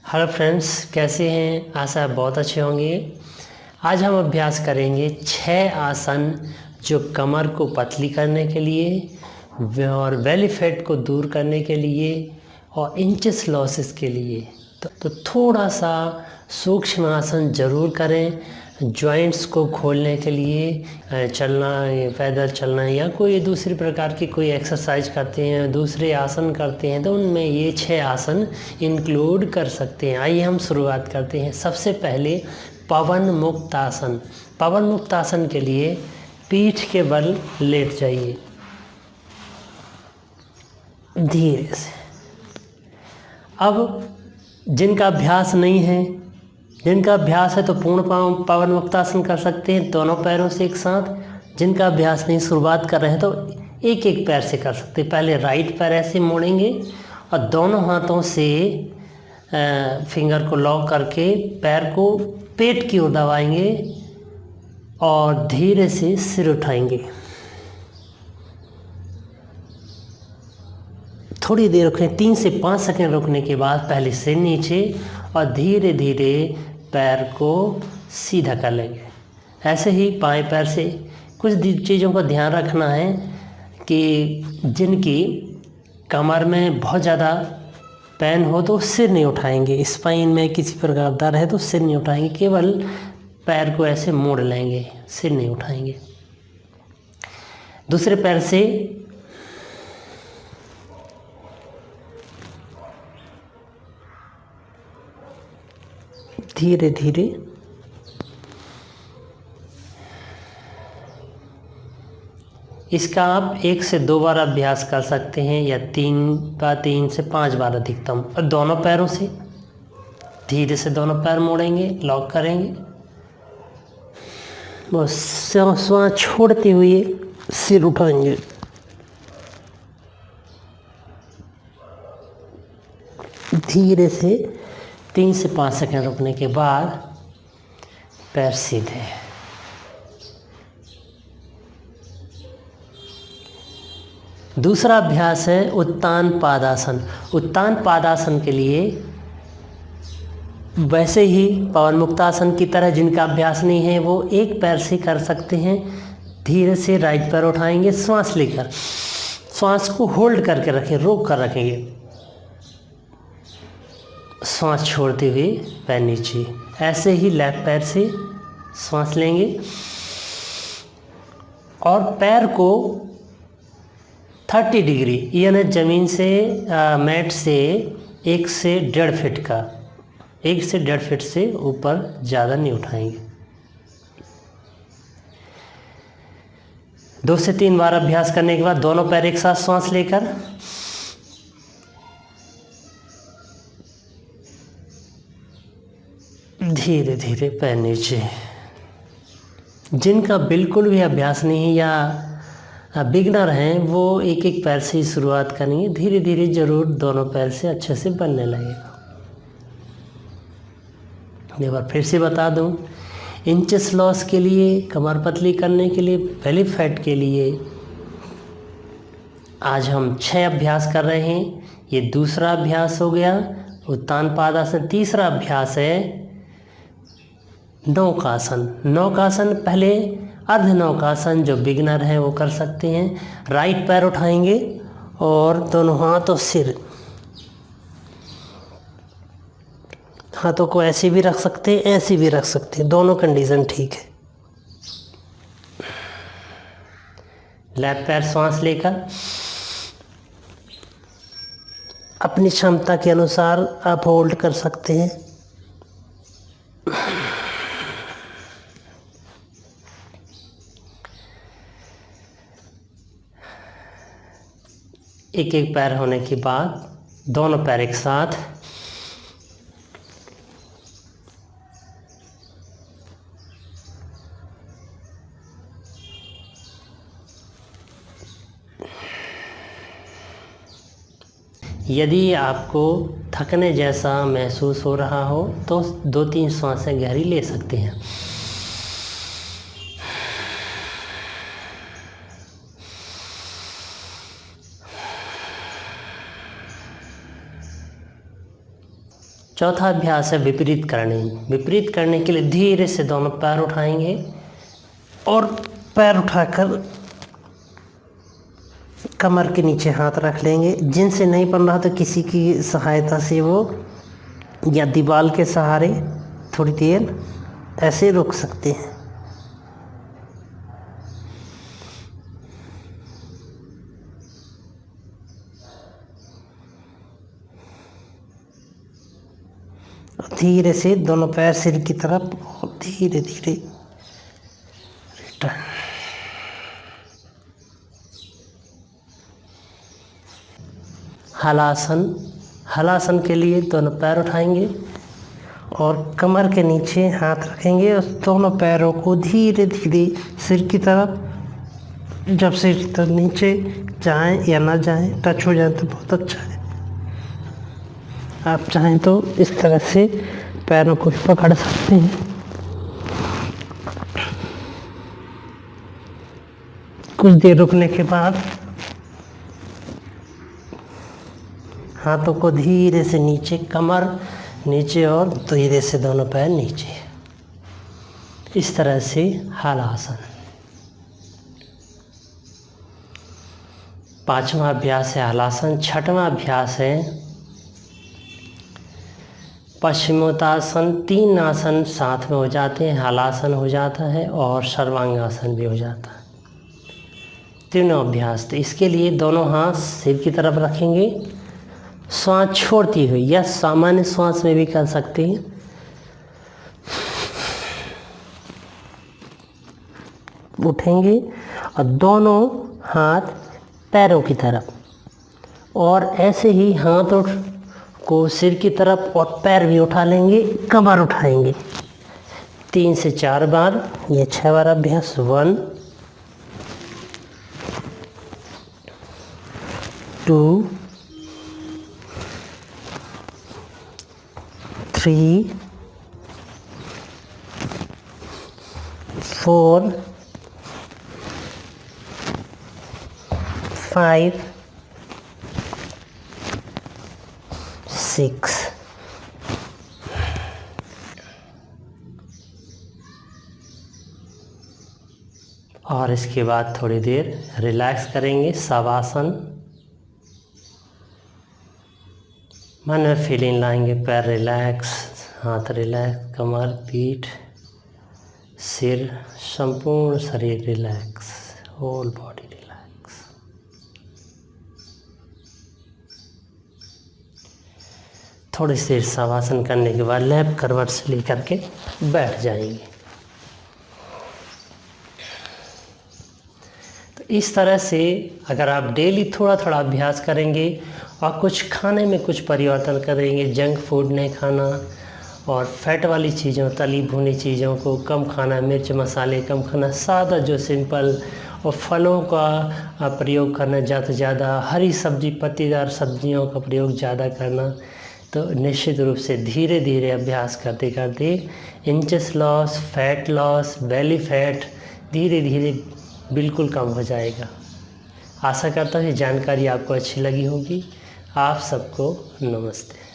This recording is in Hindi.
हेलो फ्रेंड्स, कैसे हैं? आशा है बहुत अच्छे होंगे। आज हम अभ्यास करेंगे 6 आसन जो कमर को पतली करने के लिए और बेली फैट को दूर करने के लिए और इंचेस लॉसेस के लिए। तो थोड़ा सा सूक्ष्म आसन ज़रूर करें। जॉइंट्स को खोलने के लिए चलना, पैदल चलना या कोई दूसरी प्रकार की कोई एक्सरसाइज करते हैं, दूसरे आसन करते हैं, तो उनमें ये 6 आसन इंक्लूड कर सकते हैं। आइए हम शुरुआत करते हैं। सबसे पहले पवन मुक्त आसन। पवन मुक्त आसन के लिए पीठ के बल लेट जाइए धीरे से। अब जिनका अभ्यास नहीं है, जिनका अभ्यास है तो पूर्ण पवन मुक्तासन कर सकते हैं दोनों पैरों से एक साथ। जिनका अभ्यास नहीं, शुरुआत कर रहे हैं, तो एक एक पैर से कर सकते हैं। पहले राइट पैर ऐसे मोड़ेंगे और दोनों हाथों से फिंगर को लॉक करके पैर को पेट की ओर दबाएंगे और धीरे से सिर उठाएंगे। थोड़ी देर रुकें, 3 से 5 सेकंड रुकने के बाद पहले सिर नीचे और धीरे धीरे पैर को सीधा कर लेंगे। ऐसे ही बाएं पैर से। कुछ चीज़ों का ध्यान रखना है कि जिनकी कमर में बहुत ज़्यादा पेन हो तो सिर नहीं उठाएंगे। स्पाइन में किसी प्रकार दर्द है तो सिर नहीं उठाएंगे, केवल पैर को ऐसे मोड़ लेंगे, सिर नहीं उठाएंगे। दूसरे पैर से धीरे धीरे इसका आप 1 से 2 बार अभ्यास कर सकते हैं या 3 से 5 बार अधिकतम। और दोनों पैरों से धीरे से दोनों पैर मोड़ेंगे, लॉक करेंगे, बस श्वास छोड़ते हुए सिर उठाएंगे। धीरे से 3 से 5 सेकंड रुकने के बाद पैर सीधे। दूसरा अभ्यास है उत्तान पादासन। उत्तान पादासन के लिए वैसे ही पवन मुक्तासन की तरह जिनका अभ्यास नहीं है वो एक पैर से कर सकते हैं। धीरे से राइट पैर उठाएंगे, श्वास लेकर, श्वास को होल्ड करके रखें, रोक कर रखेंगे, श्वास छोड़ते हुए पैर नीचे। ऐसे ही लेफ्ट पैर से श्वास लेंगे और पैर को 30 डिग्री यानी ज़मीन से मैट से 1 से 1.5 फीट का, 1 से 1.5 फीट से ऊपर ज़्यादा नहीं उठाएंगे। 2 से 3 बार अभ्यास करने के बाद दोनों पैर एक साथ श्वास लेकर धीरे धीरे पैर नीचे। जिनका बिल्कुल भी अभ्यास नहीं है या बिगनर हैं वो एक एक पैर से ही शुरुआत करेंगे। धीरे धीरे ज़रूर दोनों पैर से अच्छे से बनने लगेगा। एक बार फिर से बता दूं, इंचेस लॉस के लिए, कमर पतली करने के लिए, बेली फैट के लिए आज हम 6 अभ्यास कर रहे हैं। ये दूसरा अभ्यास हो गया उत्तान पादासन। तीसरा अभ्यास है नौकासन। नौकासन पहले अर्ध नौकासन जो बिगनर है वो कर सकते हैं। राइट पैर उठाएंगे और दोनों हाथ और सिर, हाथों को ऐसे भी रख सकते हैं, ऐसे भी रख सकते हैं, दोनों कंडीशन ठीक है। लेफ्ट पैर श्वास लेकर अपनी क्षमता के अनुसार आप होल्ड कर सकते हैं। एक एक पैर होने के बाद दोनों पैर एक साथ यदि आपको थकने जैसा महसूस हो रहा हो तो 2-3 सांसें गहरी ले सकते हैं। चौथा अभ्यास है विपरीत करने। विपरीत करने के लिए धीरे से दोनों पैर उठाएंगे और पैर उठाकर कमर के नीचे हाथ रख लेंगे। जिनसे नहीं बन रहा तो किसी की सहायता से वो या दीवार के सहारे थोड़ी देर ऐसे रुक सकते हैं। धीरे से दोनों पैर सिर की तरफ और धीरे धीरे रिटर्न। हलासन। हलासन के लिए दोनों पैर उठाएंगे और कमर के नीचे हाथ रखेंगे और दोनों पैरों को धीरे धीरे सिर की तरफ, जब सिर की तरफ नीचे जाएं या ना जाएं, टच हो जाए तो बहुत अच्छा है। आप चाहें तो इस तरह से पैरों को पकड़ सकते हैं। कुछ देर रुकने के बाद हाथों को धीरे से नीचे, कमर नीचे और धीरे से दोनों पैर नीचे, इस तरह से हलासन। पांचवा अभ्यास है हलासन। छठवां अभ्यास है पश्चिमोत्तासन। 3 आसन साथ में हो जाते हैं। हलासन हो जाता है और सर्वांगासन भी हो जाता है। तीनों अभ्यास। तो इसके लिए दोनों हाथ सिर की तरफ रखेंगे, श्वास छोड़ती हुई या सामान्य श्वास में भी कर सकते हैं। उठेंगे और दोनों हाथ पैरों की तरफ, और ऐसे ही हाथ को सिर की तरफ और पैर भी उठा लेंगे, कमर उठाएंगे 3 से 4 बार। ये 6 बार अभ्यास। 1 2 3 4 5 6। और इसके बाद थोड़ी देर रिलैक्स करेंगे, शवासन। मन में फीलिंग लाएंगे, पैर रिलैक्स, हाथ रिलैक्स, कमर, पीठ, सिर, संपूर्ण शरीर रिलैक्स, होल बॉडी रिलैक्स। थोड़ी देर शवासन करने के बाद लेफ्ट करवट से लेकर के बैठ जाएंगे। तो इस तरह से अगर आप डेली थोड़ा थोड़ा अभ्यास करेंगे और कुछ खाने में कुछ परिवर्तन करेंगे, जंक फूड नहीं खाना और फैट वाली चीज़ों, तली भुनी चीज़ों को कम खाना, मिर्च मसाले कम खाना, सादा जो सिंपल, और फलों का प्रयोग करना ज़्यादा से ज़्यादा, हरी सब्जी, पत्तीदार सब्जियों का प्रयोग ज़्यादा करना, तो निश्चित रूप से धीरे धीरे अभ्यास करते करते inches loss, fat loss, belly fat धीरे धीरे बिल्कुल कम हो जाएगा। आशा करता हूँ ये जानकारी आपको अच्छी लगी होगी। आप सबको नमस्ते।